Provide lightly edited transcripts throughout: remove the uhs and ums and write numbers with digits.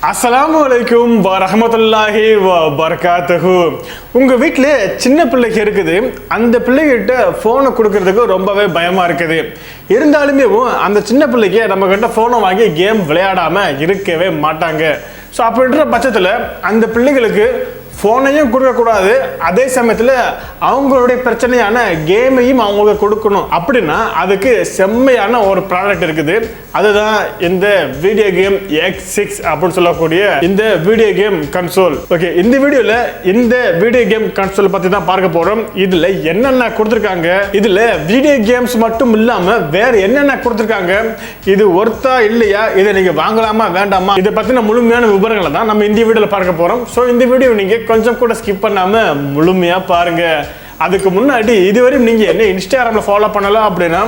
அஸ்ஸலாமு அலைக்கும் வரஹ்மத்துல்லாஹி வபரகாத்துஹு. உங்கள் வீட்டில் சின்ன பிள்ளைக்கு இருக்குது, அந்த பிள்ளைகிட்ட ஃபோனை கொடுக்கறதுக்கு ரொம்பவே பயமாக இருக்குது. இருந்தாலுமே அந்த சின்ன பிள்ளைக்கு நம்மக்கிட்ட ஃபோனை வாங்கி கேம் விளையாடாமல் இருக்கவே மாட்டாங்க. ஸோ அப்படின்ற பட்சத்தில் அந்த பிள்ளைகளுக்கு ஃபோனையும் கொடுக்கக்கூடாது, அதே சமயத்தில் அவங்களுடைய பிரச்சனையான கேமையும் அவங்களுக்கு கொடுக்கணும். அப்படின்னா அதுக்கு செம்மையான ஒரு ப்ராடக்ட் இருக்குது. அதுதான் இந்த வீடியோ கேம் X6 அப்படின்னு சொல்லக்கூடிய இந்த வீடியோ கேம் கன்சோல். ஓகே, இந்த வீடியோல இந்த வீடியோ கேம் கன்சோல் பத்தி தான் பார்க்க போறோம். இதுல என்னென்ன கொடுத்திருக்காங்க, இதுல வீடியோ கேம்ஸ் மட்டும் இல்லாம வேற என்னென்ன கொடுத்திருக்காங்க, இது ஒர்த்தா இல்லையா, இதை நீங்க வாங்கலாமா வேண்டாமா, இதை பத்தின முழுமையான விவரங்களை தான் நம்ம இந்த வீடியோல பார்க்க போறோம். ஸோ இந்த வீடியோ நீங்க கொஞ்சம் கூட ஸ்கிப் பண்ணாம முழுமையா பாருங்க. அதுக்கு முன்னாடி இதுவரை நீங்க என்ன இன்ஸ்டாகிராம்ல ஃபாலோ பண்ணலாம் அப்படின்னா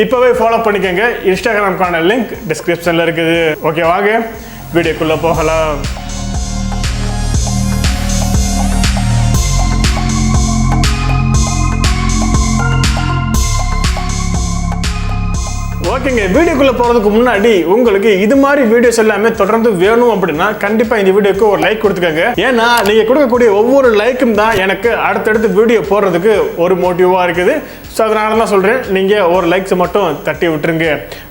இப்பவே ஃபாலோ பண்ணிக்கோங்க. இன்ஸ்டாகிராம்கான லிங்க் டிஸ்கிரிப்ஷன்ல இருக்குது. ஓகே, வாங்க வீடியோக்குள்ள போகலாம். ஓகேங்க, வீடியோக்குள்ள போறதுக்கு முன்னாடி உங்களுக்கு இது மாதிரி வீடியோஸ் எல்லாமே தொடர்ந்து வேணும் அப்படின்னா கண்டிப்பா இந்த வீடியோக்கு ஒரு லைக் கொடுத்துக்கோங்க. ஏன்னா நீங்க கொடுக்கக்கூடிய ஒவ்வொரு லைக்கும் தான் எனக்கு அடுத்தடுத்து வீடியோ போடுறதுக்கு ஒரு மோட்டிவா இருக்குது. ஸோ அதனால தான் சொல்றேன், நீங்க ஒரு லைக்ஸ் மட்டும் தட்டி விட்டுருங்க.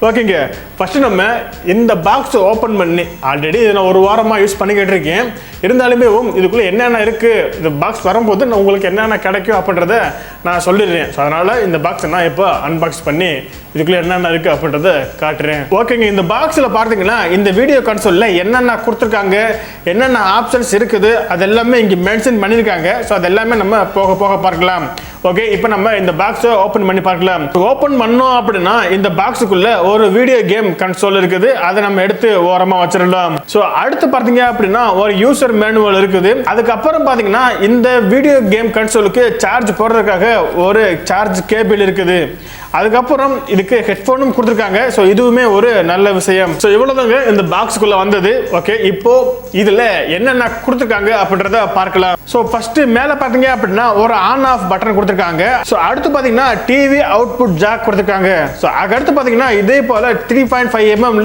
ஓகேங்க, ஃபர்ஸ்ட் நம்ம இந்த பாக்ஸ் ஓப்பன் பண்ணி ஆல்ரெடி இதை நான் ஒரு வாரமாக யூஸ் பண்ணிக்கிட்டு இருக்கேன். இருந்தாலுமே இதுக்குள்ளே என்னென்ன இருக்குது, இந்த பாக்ஸ் வரும்போது நான் உங்களுக்கு என்னென்ன கிடைக்கும் அப்படின்றத நான் சொல்லிடுறேன். ஸோ அதனால் இந்த பாக்ஸை நான் இப்போ அன்பாக்ஸ் பண்ணி இதுக்குள்ளே என்னென்ன இருக்குது அப்படின்றத காட்டுறேன். ஓகேங்க, இந்த பாக்ஸில் பார்த்தீங்கன்னா இந்த வீடியோ கன்சோலில் என்னென்ன கொடுத்துருக்காங்க, என்னென்ன ஆப்ஷன்ஸ் இருக்குது, அது எல்லாமே இங்கே மென்ஷன் பண்ணியிருக்காங்க. ஸோ அது எல்லாமே நம்ம போக போக பார்க்கலாம். ஓகே, இப்போ நம்ம இந்த பாக்ஸை ஓப்பன் பண்ணி பார்க்கலாம். ஓப்பன் பண்ணோம் அப்படின்னா இந்த பாக்ஸுக்குள்ள ஒரு வீடியோ கேம் கன்சோல் இருக்குது. அதை நம்ம எடுத்து ஓரமாக வச்சிடலாம். ஸோ அடுத்து பார்த்தீங்க அப்படின்னா ஒரு யூசர் மேனுவல் இருக்குது. அதுக்கப்புறம் பார்த்தீங்கன்னா இந்த வீடியோ கேம் கன்சோலுக்கு சார்ஜ் போடுறதுக்காக ஒரு சார்ஜ் கேபிள் இருக்குது. அதுக்கப்புறம் இதுக்கு ஹெட்ஃபோனும் கொடுத்துருக்காங்க. ஸோ இதுவுமே ஒரு நல்ல விஷயம். ஸோ இவ்வளவுதாங்க இந்த பாக்ஸுக்குள்ள வந்தது. ஓகே, இப்போ இதுல என்னென்ன கொடுத்துருக்காங்க அப்படின்றத பார்க்கலாம். ஸோ ஃபர்ஸ்ட் மேல பாத்தீங்க அப்படின்னா ஒரு ஆன் ஆஃப் பட்டன் கொடுத்துருக்காங்க. ஸோ அடுத்து பாத்தீங்கன்னா டிவி அவுட்புட் ஜாக் கொடுத்துருக்காங்க. ஸோ அடுத்து பாத்தீங்கன்னா இதே போல 3.5 mm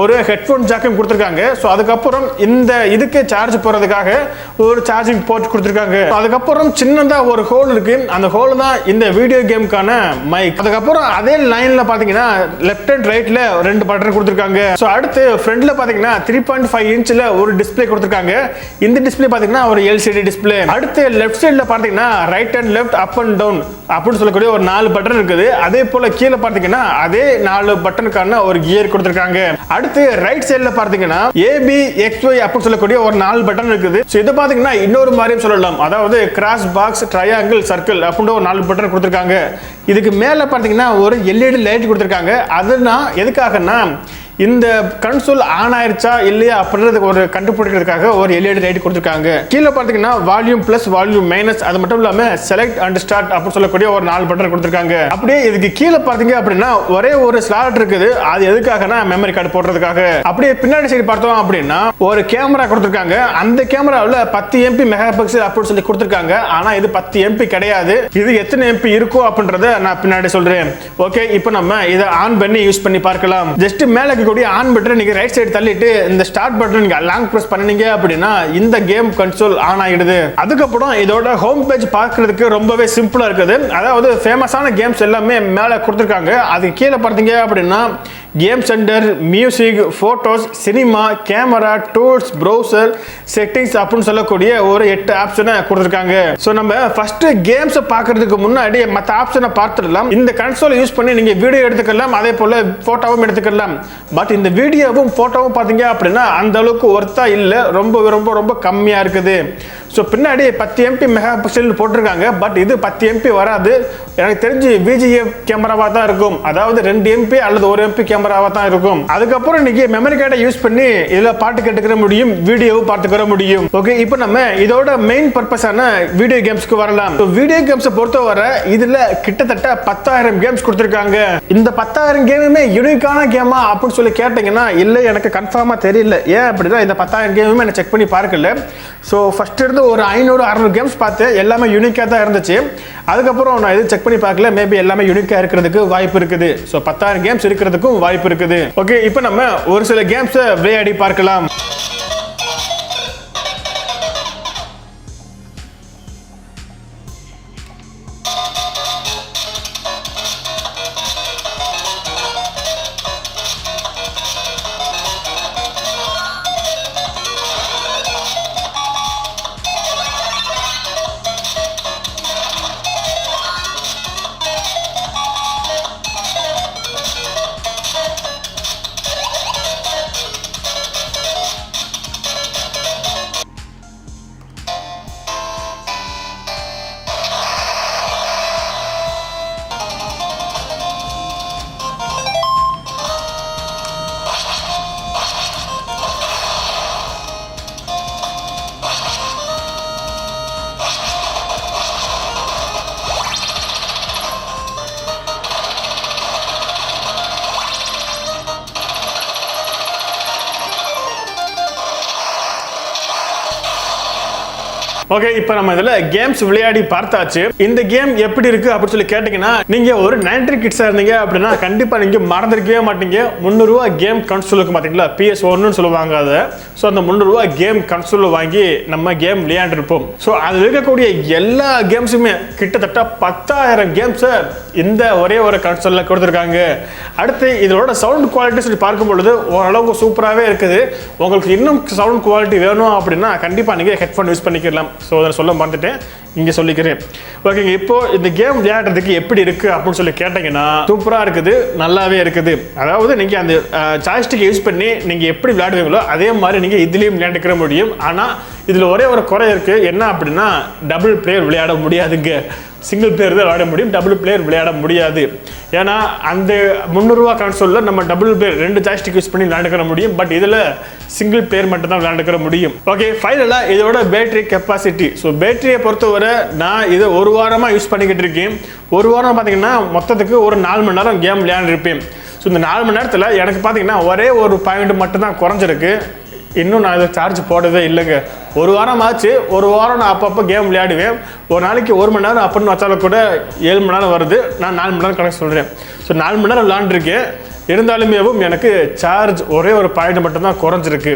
ஒரு ஹெட்ஃபோன் ஜாக்கும் கொடுத்துருக்காங்க. ஸோ அதுக்கப்புறம் இந்த இதுக்கு சார்ஜ் போறதுக்காக ஒரு சார்ஜிங் போர்ட் கொடுத்துருக்காங்க. அதுக்கப்புறம் சின்னதா ஒரு ஹோல் இருக்கு, அந்த ஹோல் தான் இந்த வீடியோ கேமுக்கான மைக். அதுக்கப்புறம் அதே லைன்ல பாத்தீங்கன்னா லெஃப்ட் அண்ட் ரைட்ல ரெண்டு பட்டன் கொடுத்திருக்காங்க. சோ அடுத்து ஃப்ரண்ட்ல பாத்தீங்கன்னா 3.5 இன்ச்ல ஒரு டிஸ்ப்ளே கொடுத்திருக்காங்க. இந்த டிஸ்ப்ளே பாத்தீங்கன்னா ஒரு LCD டிஸ்ப்ளே. அடுத்து லெஃப்ட் சைடுல பாத்தீங்கன்னா right and left up and down அப்படின்னு சொல்லக்கூடிய ஒரு 4 பட்டன் இருக்குது. அதே போல கீழே பாத்தீங்கன்னா அதே 4 பட்டனுக்கான ஒரு கியர் கொடுத்திருக்காங்க. அடுத்து ரைட் சைடுல பாத்தீங்கன்னா ABXY அப்படின்னு சொல்லக்கூடிய ஒரு 4 பட்டன் இருக்குது. சோ இது பாத்தீங்கன்னா இன்னொரு மாதிரியும் சொல்லலாம், அதாவது கிராஸ் பாக்ஸ், ட்ரையாங்கிள், சர்க்கிள் அப்படின்னு ஒரு 4 பட்டன் கொடுத்திருக்காங்க. இதுக்கு மேல பாத்தீங்கன்னா ஒரு LED லைட் கொடுத்திருக்காங்க. அதுனா எதுக்காகனா இந்த கன்சோல் ஆன் ஆயிருச்சா இல்லையா அப்படின்றதுக்கு ஒரு கண்டுபிடிக்கிறதுக்காக ஒரு LED லைட் கொடுத்திருக்காங்க. கீழே பாத்தீங்கன்னா வால்யூம் பிளஸ், வால்யூம் மைனஸ், அது மட்டும் இல்லாம செலக்ட் அண்ட் ஸ்டார்ட் அப்படின்னு சொல்லக்கூடிய ஒரு 4 பட்டன் கொடுத்திருக்காங்க. அப்படியே இதுக்கு கீழே பாத்தீங்க அப்படின்னா ஒரே ஒரு ஸ்லாட் இருக்குது. அது எதுக்காகனா மெமரி கார்டு போடுறதுக்காக. அப்படியே பின்னாடி சைடு பார்த்தோம் அப்படின்னா ஒரு கேமரா கொடுத்திருக்காங்க. அந்த கேமராவில் 10 MP மெகா பிக்சல் அப்படின்னு சொல்லி கொடுத்திருக்காங்க. ஆனா இது 10 MP கிடையாது. இது எத்தனை MP இருக்கும் அப்படின்றத நான் பின்னாடி சொல்றேன். ஓகே, இப்போ நம்ம இதை ஆன் பண்ணி யூஸ் பண்ணி பார்க்கலாம். ஜஸ்ட் மேல ஆன் பட்டன் நீங்க ரைட் சைடு தள்ளிட்டு இந்த ஸ்டார்ட் பட்டன் நீங்க லாங் பிரஸ் பண்ணீங்க அப்படின்னா இந்த கேம் கன்சோல் ஆன் ஆயிடுது. அதுக்கப்புறம் இதோட ஹோம் பேஜ் பார்க்கிறதுக்கு ரொம்பவே சிம்பிளா இருக்குது. அதாவது ஃபேமஸான கேம்ஸ் எல்லாமே மேல கொடுத்திருக்காங்க. அதுக்கு கீழே பார்த்தீங்க அப்படின்னா game centre, music, photos, cinema, camera, tools, browser, settings அப்படின்னு சொல்லக்கூடிய ஒரு 8 ஆப்ஷனை கொடுத்திருக்காங்க. ஸோ நம்ம ஃபர்ஸ்ட் கேம்ஸை பார்க்கறதுக்கு முன்னாடி மற்ற ஆப்ஷனை பார்த்துடலாம். இந்த கன்சோலை யூஸ் பண்ணி நீங்க வீடியோ எடுத்துக்கலாம், அதே போல போட்டோவும் எடுத்துக்கலாம். பட் இந்த வீடியோவும் போட்டோவும் பார்த்தீங்க அப்படின்னா அந்த அளவுக்கு ஒர்த்தா இல்லை, ரொம்ப ரொம்ப ரொம்ப கம்மியா இருக்குது. ஸோ பின்னாடி 10 MP மெகா பிக்சல் போட்டிருக்காங்க. பட் இது 10 MP வராது. எனக்கு தெரிஞ்சு VGA கேமராவா தான் இருக்கும், அதாவது 2 MP அல்லது 1 MP கேமராவா தான் இருக்கும். அதுக்கப்புறம் இன்னைக்கு மெமரி கார்டை யூஸ் பண்ணி இதுல பாட்டு கேட்டுக்கிற முடியும், வீடியோவும் பார்த்துக்கிற முடியும். ஓகே, இப்போ நம்ம இதோட மெயின் பர்பஸான வீடியோ கேம்ஸ்க்கு வரலாம். வீடியோ கேம்ஸை பொறுத்தவரை இதுல கிட்டத்தட்ட 10,000 கேம்ஸ் கொடுத்திருக்காங்க. இந்த 10,000 கேமுமே யூனிக்கான கேமா அப்படின்னு சொல்லி கேட்டீங்கன்னா இல்லை, எனக்கு கன்ஃபார்மா தெரியல. ஏன் அப்படின்னா இந்த 10,000 கேமுமே நான் செக் பண்ணி பார்க்கல. ஸோ ஃபர்ஸ்ட் இருந்து ஒரு 500-600 கேம்ஸ் பார்த்து எல்லாமே யூனிக்காக தான் இருந்துச்சு. அதுக்கப்புறம் நான் எதுவும் செக் பண்ணி பார்க்கல, மேபி எல்லாமே யூனிக்காக இருக்கிறதுக்கு வாய்ப்பு இருக்குது. ஸோ 10,000 கேம்ஸ் இருக்கிறதுக்கும் வாய்ப்பு இருக்குது. ஓகே, இப்போ நம்ம ஒரு சில கேம்ஸை விளையாடி பார்க்கலாம். ஓகே, இப்போ நம்ம இதுல கேம்ஸ் விளையாடி பார்த்தாச்சு. இந்த கேம் எப்படி இருக்கு அப்படின்னு சொல்லி கேட்டீங்கன்னா, நீங்க ஒரு 90 கிட்ஸா இருந்தீங்க அப்படின்னா கண்டிப்பா நீங்க மறந்துருக்கவே மாட்டீங்க. 300 ரூபா கேம் கன்சோலுக்கு பாத்தீங்களா, PS1 சொல்லுவாங்க அதை. ஸோ அந்த 300 ரூபா கேம் கன்சோல் வாங்கி நம்ம கேம் விளையாண்டுருப்போம். ஸோ அதில் இருக்கக்கூடிய எல்லா கேம்ஸுமே கிட்டத்தட்ட 10,000 கேம்ஸை இந்த ஒரே ஒரு கன்சோலில் கொடுத்துருக்காங்க. அடுத்து இதோட சவுண்ட் குவாலிட்டி சொல்லி பார்க்கும் பொழுது ஓரளவுக்கு சூப்பராகவே இருக்குது. உங்களுக்கு இன்னும் சவுண்ட் குவாலிட்டி வேணும் அப்படின்னா கண்டிப்பாக நீங்கள் ஹெட்ஃபோன் யூஸ் பண்ணிக்கலாம். ஸோ அதை சொல்ல மறந்துட்டேன், இங்கே சொல்லிக்கிறேன். ஓகேங்க, இப்போ இந்த கேம் விளையாடுறதுக்கு எப்படி இருக்கு அப்படின்னு சொல்லி கேட்டீங்கன்னா சூப்பராக இருக்குது, நல்லாவே இருக்குது. அதாவது நீங்கள் அந்த ஜாய்ஸ்டிக் யூஸ் பண்ணி நீங்கள் எப்படி விளையாடுவீங்களோ அதே மாதிரி நீங்கள் இதுலேயும் விளையாண்டுக்கிற முடியும். ஆனால் இதில் ஒரே ஒரு குறை இருக்கு, என்ன அப்படின்னா டபுள் பிளேயர் விளையாட முடியாதுங்க. சிங்கிள் பிளேயர் தான் விளையாட முடியும், டபுள் பிளேயர் விளையாட முடியாது. ஏன்னா அந்த 300 ரூபா கன்சோலில் நம்ம டபுள் பிளேயர் 2 ஜாய்ஸ்டிக் யூஸ் பண்ணி விளையாண்டுக்கிற முடியும். பட் இதில் சிங்கிள் பிளேயர் மட்டும் தான் விளையாண்டுக்கிற முடியும். ஓகே, ஃபைனலாக இதோட பேட்டரி கெப்பாசிட்டி. ஸோ பேட்டரியை பொறுத்தவரை நான் இதை ஒரு வாரமாக யூஸ் பண்ணிக்கிட்டு இருக்கேன். ஒரு வாரம் பார்த்தீங்கன்னா மொத்தத்துக்கு ஒரு 4 மணி நேரம் கேம் விளையாண்டுருப்பேன். ஸோ இந்த 4 மணி நேரத்தில் எனக்கு பார்த்தீங்கன்னா ஒரே ஒரு பாயிண்ட் மட்டும் தான் குறைஞ்சிருக்கு. இன்னும் நான் இதை சார்ஜ் போடவே இல்லைங்க. ஒரு வாரம் ஆச்சு. ஒரு வாரம் நான் அப்பப்போ கேம் விளையாடுவேன். ஒரு நாளைக்கு 1 மணி நேரம் அப்படின்னு வச்சாலும் கூட 7 மணி நேரம் வருது. நான் 4 மணி நேரம் கணக்கு சொல்கிறேன். ஸோ 4 மணி நேரம் விளையாண்டுருக்கேன். இருந்தாலுமே எனக்கு சார்ஜ் ஒரே ஒரு பாயிண்ட் மட்டும்தான் குறைஞ்சிருக்கு.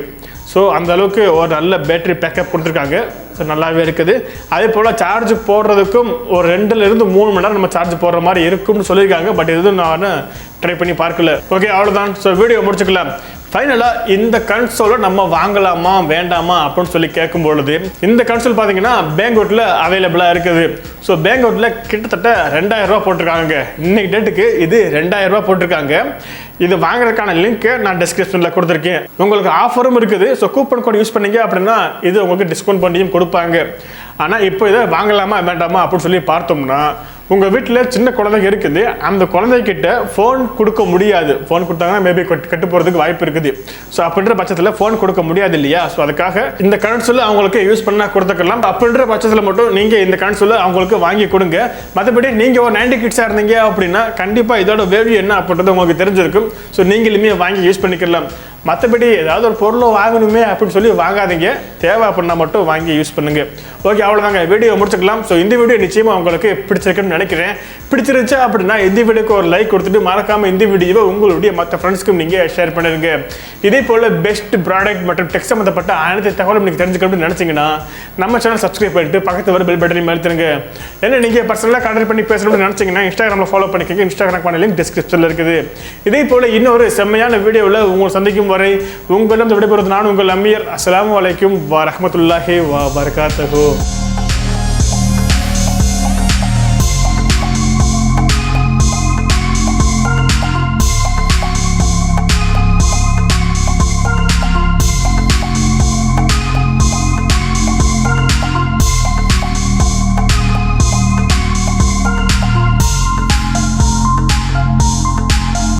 ஸோ அந்த அளவுக்கு ஒரு நல்ல பேட்டரி பேக்கப் கொடுத்துருக்காங்க. ஸோ நல்லாவே இருக்குது. அதே போல் சார்ஜ் போடுறதுக்கும் ஒரு 2லேருந்து 3 மணி நேரம் நம்ம சார்ஜ் போடுற மாதிரி இருக்கும்னு சொல்லியிருக்காங்க. பட் எதுவும் நான் ட்ரை பண்ணி பார்க்கல. ஓகே, அவ்வளோதான். ஸோ வீடியோ முடிச்சுக்கலாம். ஃபைனலாக இந்த கன்சோலை நம்ம வாங்கலாமா வேண்டாமா அப்படின்னு சொல்லி கேட்கும் பொழுது இந்த கன்சோல் பார்த்தீங்கன்னா பேங்க்அவுட்டில் அவைலபிளாக இருக்குது. ஸோ பேங்க்அவுட்டில் கிட்டத்தட்ட 2000 ரூபா போட்டிருக்காங்க. இன்னைக்கு டேட்டுக்கு இது 2000 ரூபா போட்டிருக்காங்க. இது வாங்குறதுக்கான லிங்க்கு நான் டிஸ்கிரிப்ஷனில் கொடுத்துருக்கேன். உங்களுக்கு ஆஃபரும் இருக்குது. ஸோ கூப்பன் கோட் யூஸ் பண்ணீங்க அப்படின்னா இது உங்களுக்கு டிஸ்கவுண்ட் பண்ணியும் கொடுப்பாங்க. ஆனால் இப்போ இதை வாங்கலாமா வேண்டாமா அப்படின்னு சொல்லி பார்த்தோம்னா உங்கள் வீட்டில் சின்ன குழந்தைங்க இருக்குது. அந்த குழந்தைகிட்ட ஃபோன் கொடுக்க முடியாது. ஃபோன் கொடுத்தாங்கன்னா மேபி கெட்டு போகிறதுக்கு வாய்ப்பு இருக்குது. ஸோ அப்படின்ற பட்சத்தில் ஃபோன் கொடுக்க முடியாது இல்லையா? ஸோ அதுக்காக இந்த கன்சோலை அவங்களுக்கு யூஸ் பண்ணால் கொடுத்துக்கலாம். அப்படின்ற பட்சத்தில் மட்டும் நீங்கள் இந்த கன்சோலை அவங்களுக்கு வாங்கி கொடுங்க. மற்றபடி நீங்கள் ஒரு 90 கிட்ஸாக இருந்தீங்க அப்படின்னா கண்டிப்பாக இதோட வேல்யூ என்ன அப்படின்றது உங்களுக்கு தெரிஞ்சிருக்கும். ஸோ நீங்களுமே வாங்கி யூஸ் பண்ணிக்கலாம். மற்றபடி ஏதாவது ஒரு பொருளை வாங்கணுமே அப்படின்னு சொல்லி வாங்காதீங்க. தேவை அப்படின்னா மட்டும் வாங்கி யூஸ் பண்ணுங்க. ஓகே, அவ்வளோதாங்க. வீடியோ முடிச்சுக்கலாம். ஸோ இந்த வீடியோ நிச்சயமாக உங்களுக்கு பிடிச்சிருக்குன்னு நினைக்கிறேன். பிடிச்சிருச்சா அப்படின்னா இந்த வீடியோக்கு ஒரு லைக் கொடுத்துட்டு மறக்காமல் இந்த வீடியோவை உங்களுடைய மற்ற ஃப்ரெண்ட்ஸ்க்கும் நீங்கள் ஷேர் பண்ணிடுங்க. இதே போல் பெஸ்ட் ப்ராடக்ட் மற்றும் டெக் சம்மந்தப்பட்ட அனைத்து தகவலும் நீங்கள் தெரிஞ்சுக்கணும்னு நினச்சிங்கன்னா நம்ம சேனல் சப்ஸ்கிரைப் பண்ணிட்டு பக்கத்து வர பெல் பட்டனையும் அழுத்துருங்க. ஏன்னா நீங்கள் பர்சனலாக கான்டாக்ட் பண்ணி பேசணும்னு நினச்சிங்கன்னா இன்ஸ்டாகிராமில் ஃபாலோ பண்ணிக்கோங்க. இன்ஸ்டாகிராம் லிங்க் டிஸ்கிரிப்ஷனில் இருக்குது. இதே போல் இன்னொரு செம்மையான வீடியோவில் உங்களை சந்திக்கும் வரை உங்களிடம் விடைபெறுவது நான் உங்கள் அமீர். அஸ்ஸலாமு அலைக்கும் வரஹ்மத்துல்லாஹி வபரகாத்துஹு.